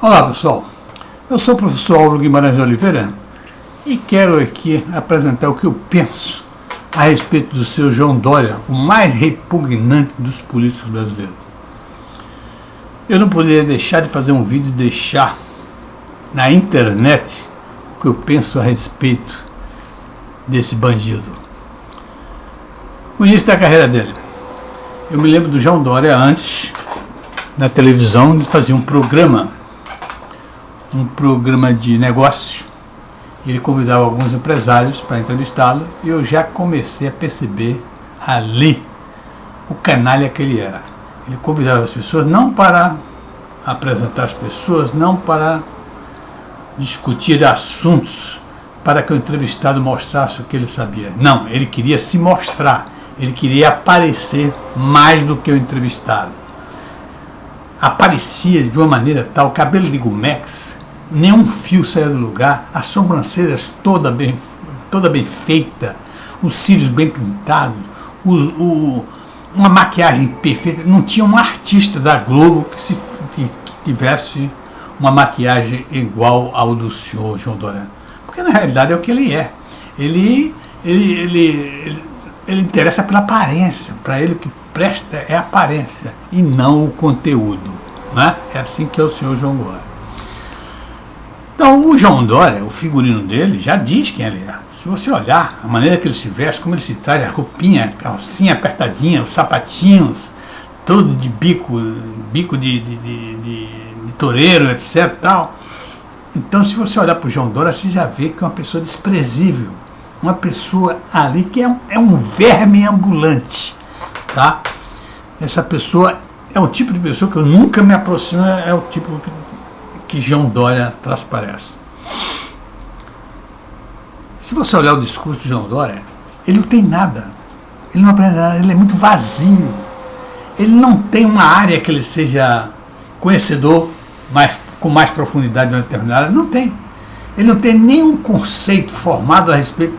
Olá pessoal, eu sou o professor Álvaro Guimarães de Oliveira e quero aqui apresentar o que eu penso a respeito do seu João Dória, o mais repugnante dos políticos brasileiros. Eu não poderia deixar de fazer um vídeo e deixar na internet o que eu penso a respeito desse bandido. O início da carreira dele. Eu me lembro do João Dória antes, na televisão, ele fazia um programa de negócio. Ele convidava alguns empresários para entrevistá-lo e eu já comecei a perceber ali o canalha que ele era. Ele convidava as pessoas não para apresentar as pessoas, não para discutir assuntos para que o entrevistado mostrasse o que ele sabia. Não, ele queria se mostrar, ele queria aparecer mais do que o entrevistado. Aparecia de uma maneira tal, cabelo de Gumex, nenhum fio saía do lugar, as sobrancelhas toda bem feita, os cílios bem pintados, uma maquiagem perfeita. Não tinha um artista da Globo que tivesse uma maquiagem igual ao do senhor João Dória. Porque na realidade é o que ele é. Ele interessa pela aparência. Para ele o que presta é a aparência e não o conteúdo. Né? É assim que é o senhor João Dória. Então o João Dória, o figurino dele, já diz quem ele é. Se você olhar a maneira que ele se veste, como ele se traz, a roupinha, a calcinha apertadinha, os sapatinhos, todo de bico de toureiro, etc. Tal. Então se você olhar para o João Dória, você já vê que é uma pessoa desprezível. Uma pessoa ali que é um verme ambulante. Tá? Essa pessoa é o tipo de pessoa que eu nunca me aproximo, é o tipo que João Dória transparece. Se você olhar o discurso de João Dória, ele não tem nada. Ele não aprende nada, ele é muito vazio. Ele não tem uma área que ele seja conhecedor com mais profundidade de uma determinada área. Não tem. Ele não tem nenhum conceito formado a respeito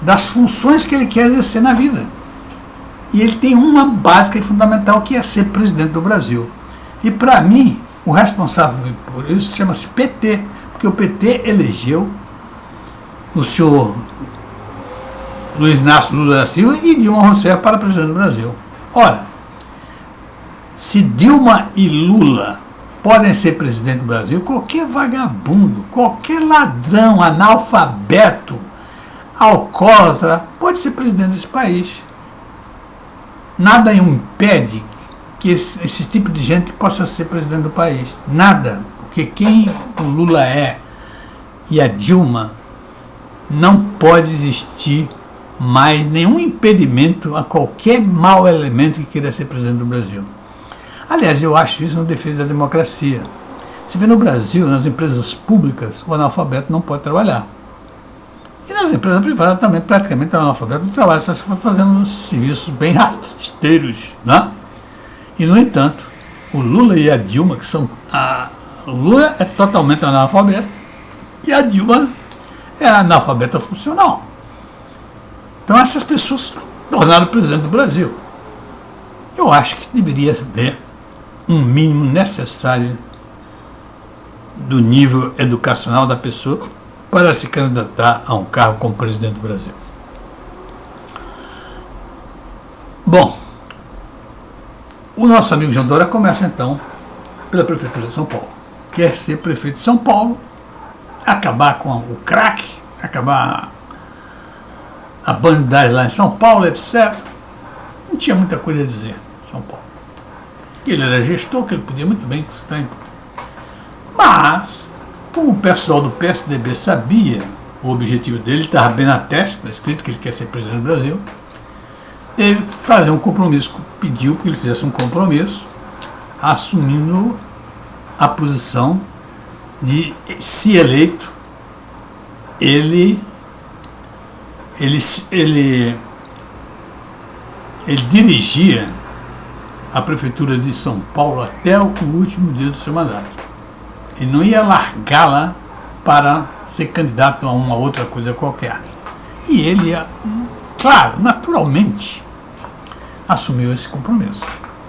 das funções que ele quer exercer na vida. E ele tem uma básica e fundamental, que é ser presidente do Brasil. E para mim, o responsável por isso chama-se PT, porque o PT elegeu o senhor Luiz Inácio Lula da Silva e Dilma Rousseff para presidente do Brasil. Ora, se Dilma e Lula podem ser presidente do Brasil, qualquer vagabundo, qualquer ladrão, analfabeto, alcoólatra, pode ser presidente desse país. Nada impede que esse tipo de gente possa ser presidente do país. Nada. Porque quem o Lula é e a Dilma, não pode existir mais nenhum impedimento a qualquer mau elemento que queira ser presidente do Brasil. Aliás, eu acho isso uma defesa da democracia. Você vê no Brasil, nas empresas públicas, o analfabeto não pode trabalhar. E nas empresas privadas também, praticamente, o analfabeto não trabalha, só se for fazendo serviços bem rasteiros, né? E, no entanto, o Lula e a Dilma, o Lula é totalmente analfabeto e a Dilma é analfabeta funcional. Então, essas pessoas tornaram presidente do Brasil. Eu acho que deveria haver um mínimo necessário do nível educacional da pessoa para se candidatar a um cargo como presidente do Brasil. Bom, o nosso amigo João Dória começa então pela Prefeitura de São Paulo. Quer ser prefeito de São Paulo, acabar com o crack, acabar a bandidagem lá em São Paulo, etc. Não tinha muita coisa a dizer em São Paulo. Ele era gestor, que ele podia muito bem estar em... Mas, como o pessoal do PSDB sabia o objetivo dele, estava bem na testa, escrito que ele quer ser presidente do Brasil, teve que fazer um compromisso, pediu que ele fizesse um compromisso, assumindo a posição de, se eleito, ele dirigia a Prefeitura de São Paulo até o último dia do seu mandato. Ele não ia largá-la para ser candidato a uma outra coisa qualquer. E ele ia, claro, naturalmente, assumiu esse compromisso.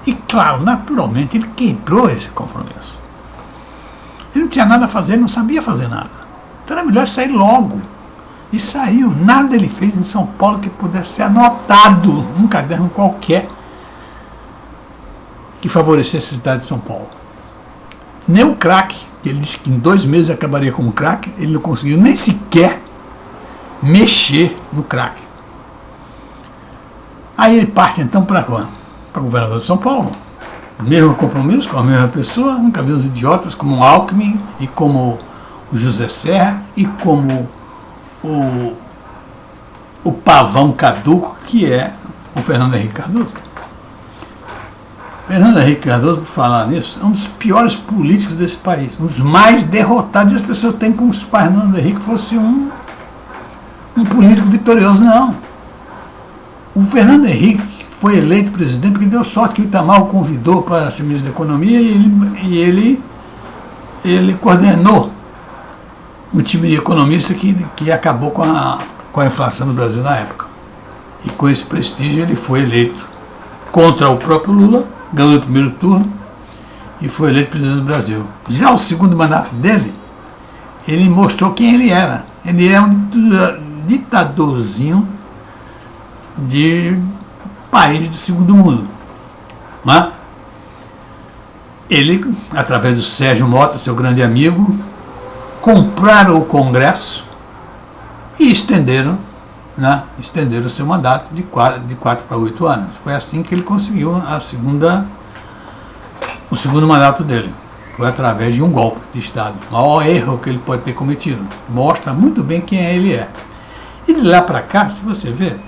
E, claro, naturalmente, ele quebrou esse compromisso. não tinha nada a fazer, ele não sabia fazer nada. Então era melhor sair logo. E saiu. Nada ele fez em São Paulo que pudesse ser anotado num caderno qualquer que favorecesse a cidade de São Paulo. Nem o crack, que ele disse que em 2 meses acabaria com o crack, ele não conseguiu nem sequer mexer no crack. Aí ele parte então para quando? Para governador de São Paulo. Mesmo compromisso com a mesma pessoa, nunca vi os idiotas como o Alckmin e como o José Serra e como o pavão caduco que é o Fernando Henrique Cardoso. Fernando Henrique Cardoso, por falar nisso, é um dos piores políticos desse país, um dos mais derrotados. E as pessoas têm como se o Fernando Henrique fosse um político vitorioso. Não. O Fernando Henrique foi eleito presidente porque deu sorte que o Itamar o convidou para ser ministro da Economia e ele coordenou um time de economista que acabou com a inflação no Brasil na época. E com esse prestígio ele foi eleito contra o próprio Lula, ganhou o primeiro turno e foi eleito presidente do Brasil. Já o segundo mandato dele, ele mostrou quem ele era. Ele é um ditadorzinho de país do segundo mundo. Não é? Ele, através do Sérgio Mota, seu grande amigo, compraram o Congresso e estenderam o seu mandato de 4 para 8 anos. Foi assim que ele conseguiu o segundo mandato dele. Foi através de um golpe de Estado. O maior erro que ele pode ter cometido. Mostra muito bem quem ele é. E de lá para cá, se você ver,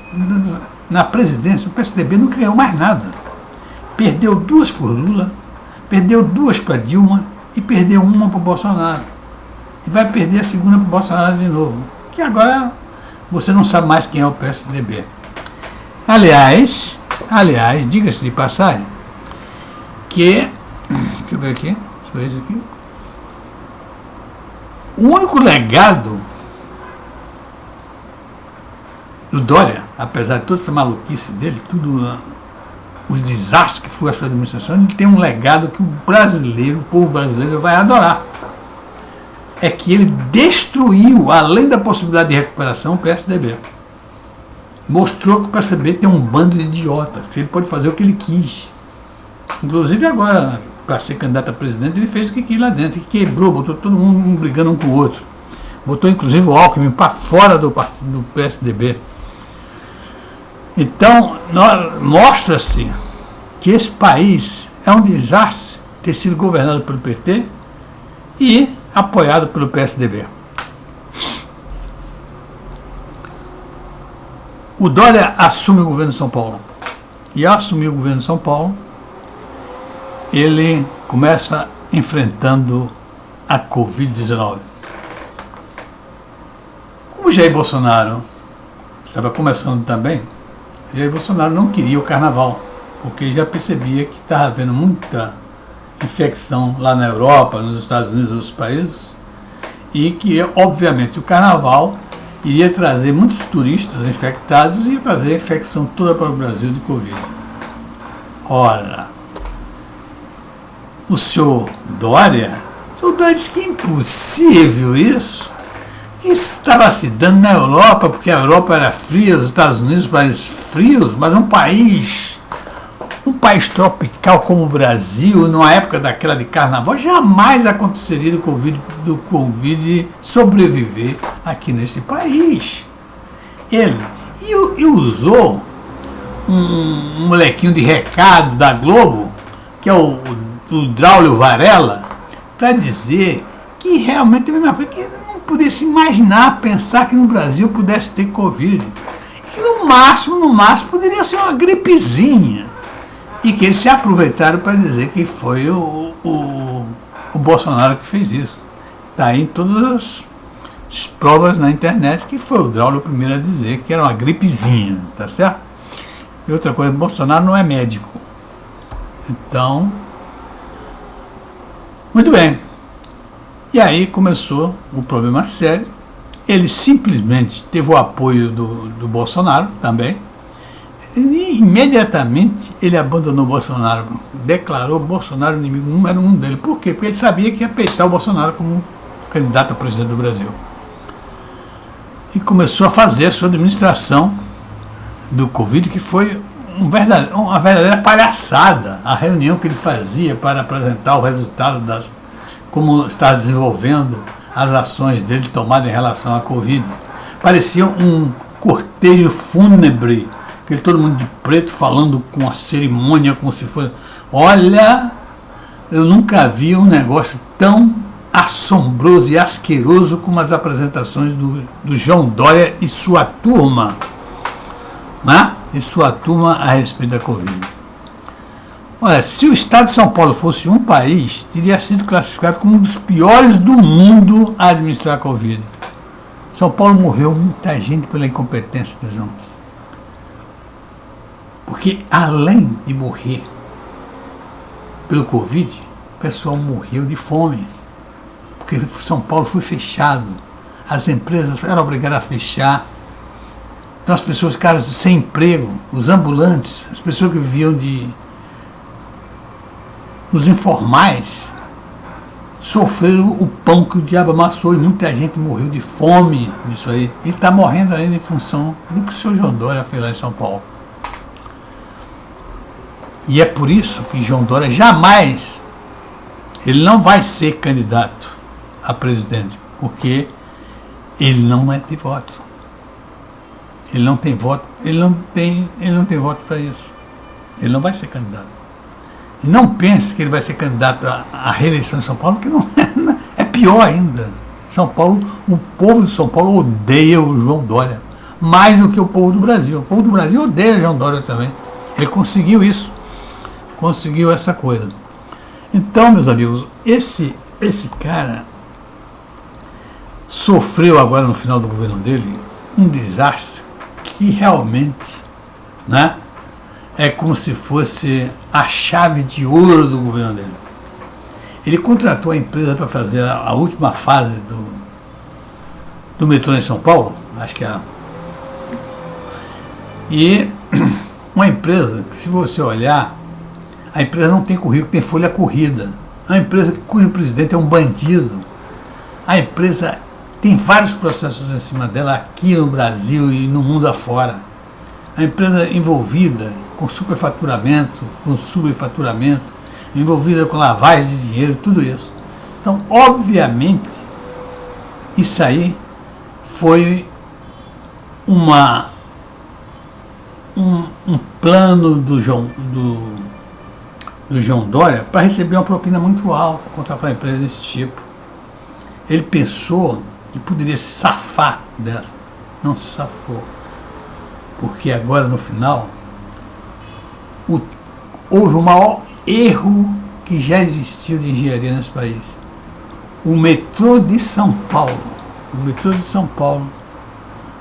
na presidência o PSDB não criou mais nada. Perdeu 2 por Lula, perdeu 2 para Dilma e perdeu 1 para o Bolsonaro. E vai perder a segunda para o Bolsonaro de novo. Que agora você não sabe mais quem é o PSDB. Aliás, diga-se de passagem, que, deixa eu ver aqui, o único legado do Dória, apesar de toda essa maluquice dele, os desastres que foi a sua administração, ele tem um legado que o povo brasileiro vai adorar. É que ele destruiu, além da possibilidade de recuperação, o PSDB. Mostrou que o PSDB tem um bando de idiotas, que ele pode fazer o que ele quis. Inclusive agora, para ser candidato a presidente, ele fez o que quis lá dentro, e quebrou, botou todo mundo brigando um com o outro. Botou inclusive o Alckmin para fora do PSDB. Então, mostra-se que esse país é um desastre ter sido governado pelo PT e apoiado pelo PSDB. O Dória assume o governo de São Paulo. E ao assumir o governo de São Paulo, ele começa enfrentando a Covid-19. Como Jair Bolsonaro estava começando também, Jair Bolsonaro não queria o carnaval, porque já percebia que estava havendo muita infecção lá na Europa, nos Estados Unidos e outros países, e que, obviamente, o carnaval iria trazer muitos turistas infectados e ia trazer a infecção toda para o Brasil de Covid. Ora, o senhor Dória disse que é impossível isso, que isso estava se dando na Europa, porque a Europa era fria, os Estados Unidos países frios, mas um país tropical como o Brasil, numa época daquela de carnaval, jamais aconteceria do Covid sobreviver aqui nesse país. Ele usou um molequinho de recado da Globo, que é o Draulio Varela, para dizer que realmente que não podia se imaginar, pensar que no Brasil pudesse ter Covid. E que no máximo poderia ser uma gripezinha. E que eles se aproveitaram para dizer que foi o Bolsonaro que fez isso. Está aí em todas as provas na internet que foi o Draulio o primeiro a dizer que era uma gripezinha, tá certo? E outra coisa, Bolsonaro não é médico. Então, muito bem. E aí começou um problema sério. Ele simplesmente teve o apoio do Bolsonaro também. E imediatamente ele abandonou Bolsonaro declarou Bolsonaro inimigo número 1 dele. Por quê? Porque ele sabia que ia peitar o Bolsonaro como candidato a presidente do Brasil. E começou a fazer a sua administração do Covid, que foi uma verdadeira palhaçada. A reunião que ele fazia para apresentar o resultado como está desenvolvendo as ações dele tomadas em relação à Covid. Parecia um cortejo fúnebre, todo mundo de preto falando com a cerimônia, como se fosse... Olha, eu nunca vi um negócio tão assombroso e asqueroso como as apresentações do João Dória e sua turma, né? E sua turma a respeito da Covid. Olha, se o estado de São Paulo fosse um país, teria sido classificado como um dos piores do mundo a administrar a Covid. São Paulo morreu muita gente pela incompetência, João. Porque além de morrer pelo Covid, o pessoal morreu de fome. Porque São Paulo foi fechado. As empresas eram obrigadas a fechar. Então as pessoas ficaram sem emprego. Os ambulantes, as pessoas que viviam os informais, sofreram o pão que o diabo amassou e muita gente morreu de fome nisso aí. E está morrendo ainda em função do que o senhor João Dória fez lá em São Paulo. E é por isso que João Dória jamais, ele não vai ser candidato a presidente, porque ele não é de voto. Ele não tem voto, ele não tem voto para isso. Ele não vai ser candidato. E não pense que ele vai ser candidato à reeleição em São Paulo, porque não é pior ainda. São Paulo, o povo de São Paulo odeia o João Dória, mais do que o povo do Brasil. O povo do Brasil odeia o João Dória também. Ele conseguiu isso. Conseguiu essa coisa. Então, meus amigos, esse cara sofreu agora no final do governo dele um desastre que realmente, né, é como se fosse a chave de ouro do governo dele. Ele contratou a empresa para fazer a última fase do metrô em São Paulo, acho que é. E uma empresa que, se você olhar, a empresa não tem currículo, tem folha corrida. É uma empresa cujo presidente é um bandido. A empresa tem vários processos em cima dela aqui no Brasil e no mundo afora. A empresa envolvida com superfaturamento, com subfaturamento, envolvida com lavagem de dinheiro, tudo isso. Então, obviamente, isso aí foi um plano do João Dória para receber uma propina muito alta contra a empresa desse tipo. Ele pensou que poderia se safar dessa. Não se safou. Porque agora, no final, houve o maior erro que já existiu de engenharia nesse país. O metrô de São Paulo,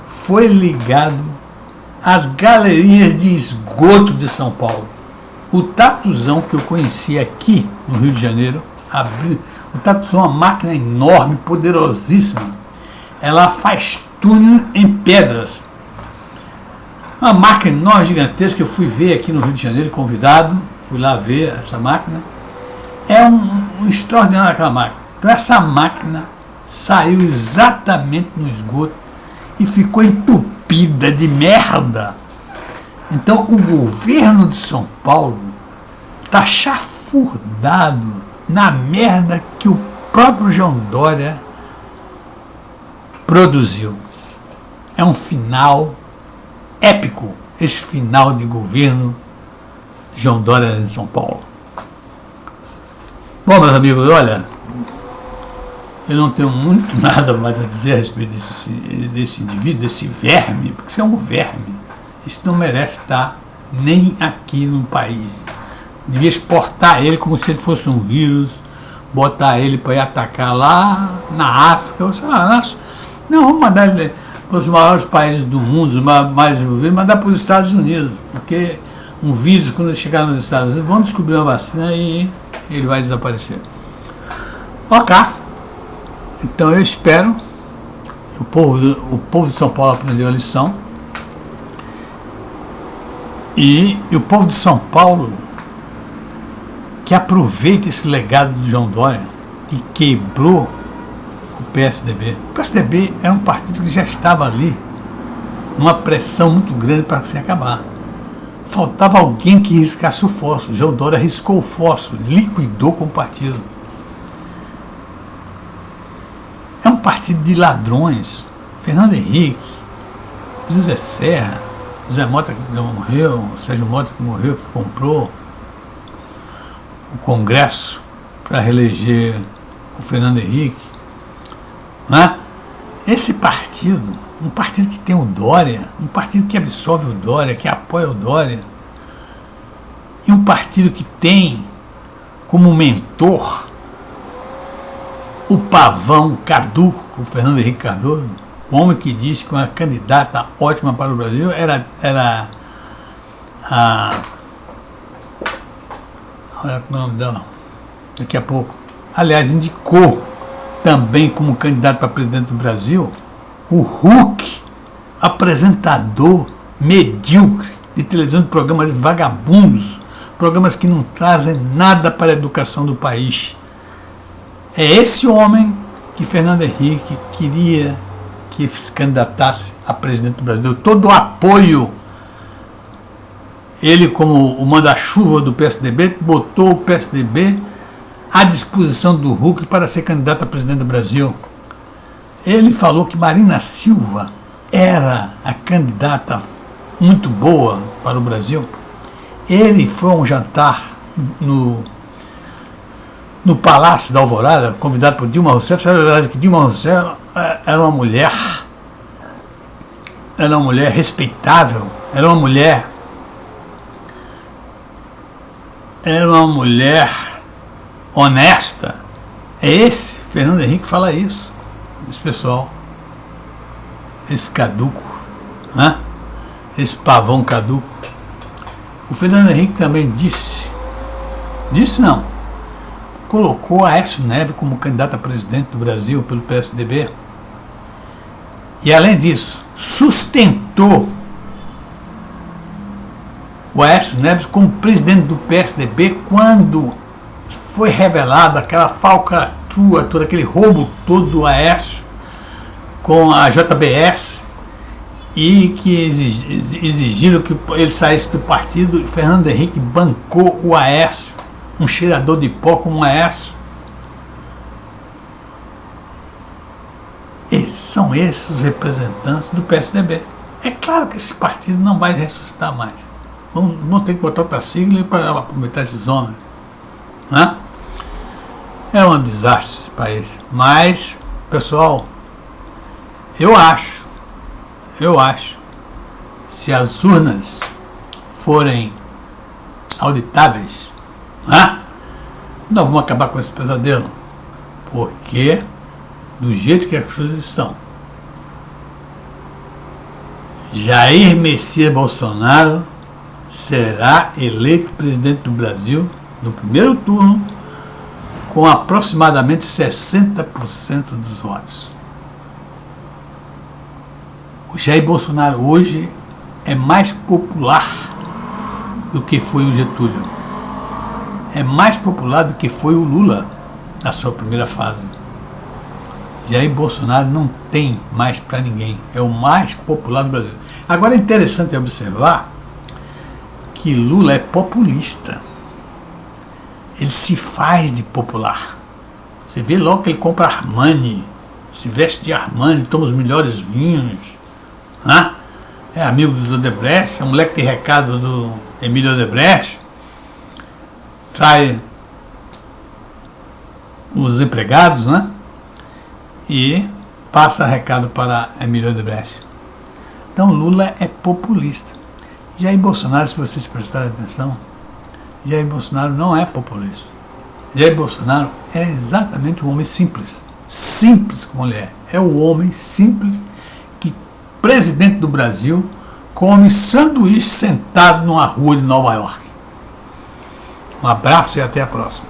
foi ligado às galerias de esgoto de São Paulo. O Tatuzão, que eu conheci aqui no Rio de Janeiro, o Tatuzão é uma máquina enorme, poderosíssima. Ela faz túnel em pedras. Uma máquina enorme, gigantesca, que eu fui ver aqui no Rio de Janeiro, convidado, fui lá ver essa máquina. É um extraordinário aquela máquina. Então essa máquina saiu exatamente no esgoto e ficou entupida de merda. Então o governo de São Paulo está chafurdado na merda que o próprio João Dória produziu. É um final épico, esse final de governo de João Dória em São Paulo. Bom, meus amigos, olha, eu não tenho muito nada mais a dizer a respeito desse indivíduo, desse verme, porque isso é um verme. Isso não merece estar nem aqui no país. Devia exportar ele como se ele fosse um vírus, botar ele para ir atacar lá na África, ou sei lá, não, vamos mandar ele para os maiores países do mundo, os mais desenvolvidos, mandar para os Estados Unidos, porque um vírus, quando ele chegar nos Estados Unidos, vão descobrir uma vacina e ele vai desaparecer. Ok. Então eu espero que o povo de São Paulo aprendeu a lição. E o povo de São Paulo que aproveita esse legado do João Dória, que quebrou o PSDB. O PSDB é um partido que já estava ali, numa pressão muito grande para se acabar. Faltava alguém que riscasse o fósforo. O João Dória riscou o fósforo, liquidou com o partido. É um partido de ladrões. Fernando Henrique, José Serra, José Mota que morreu, Sérgio Mota que morreu, que comprou o Congresso para reeleger o Fernando Henrique. Né? Esse partido, um partido que tem o Dória, um partido que absorve o Dória, que apoia o Dória, e um partido que tem como mentor o pavão caduco, o Fernando Henrique Cardoso, o homem que disse que uma candidata ótima para o Brasil era a... Olha como é o nome dela, daqui a pouco. Aliás, indicou também como candidato para presidente do Brasil o Huck, apresentador medíocre de televisão de programas vagabundos, programas que não trazem nada para a educação do país. É esse homem que Fernando Henrique queria que se candidatasse a presidente do Brasil. Deu todo o apoio. Ele, como o manda-chuva do PSDB, botou o PSDB à disposição do Huck para ser candidato a presidente do Brasil. Ele falou que Marina Silva era a candidata muito boa para o Brasil. Ele foi a um jantar no Palácio da Alvorada, convidado por Dilma Rousseff. Sabe a verdade que Dilma Rousseff era uma mulher respeitável, era uma mulher honesta. É esse Fernando Henrique que fala isso. Esse pessoal, esse caduco, né? Esse pavão caduco. O Fernando Henrique também disse não, colocou Aécio Neves como candidato a presidente do Brasil pelo PSDB. E além disso, sustentou o Aécio Neves como presidente do PSDB quando foi revelada aquela falcatrua, todo aquele roubo todo do Aécio com a JBS, e que exigiram que ele saísse do partido. E Fernando Henrique bancou o Aécio, um cheirador de pó como o Aécio. E são esses os representantes do PSDB. É claro que esse partido não vai ressuscitar mais. Vão ter que botar outra sigla para aproveitar esses homens. Né? É um desastre esse país. Mas, pessoal, eu acho, se as urnas forem auditáveis, né, nós vamos acabar com esse pesadelo. Porque, do jeito que as coisas estão, Jair Messias Bolsonaro será eleito presidente do Brasil no primeiro turno com aproximadamente 60% dos votos. O Jair Bolsonaro hoje é mais popular do que foi o Getúlio. É mais popular do que foi o Lula na sua primeira fase. Jair Bolsonaro não tem mais para ninguém. É o mais popular do Brasil. Agora é interessante observar que Lula é populista. Ele se faz de popular. Você vê logo que ele compra Armani, se veste de Armani, toma os melhores vinhos. Né? É amigo do Odebrecht, é um moleque que tem recado do Emílio Odebrecht, trai os empregados, né? E passa recado para Emílio Odebrecht. Então Lula é populista. Jair Bolsonaro, se vocês prestarem atenção, Jair Bolsonaro não é populista. Jair Bolsonaro é exatamente um homem simples. Simples como ele é. É o homem simples que, presidente do Brasil, come sanduíche sentado numa rua de Nova York. Um abraço e até a próxima.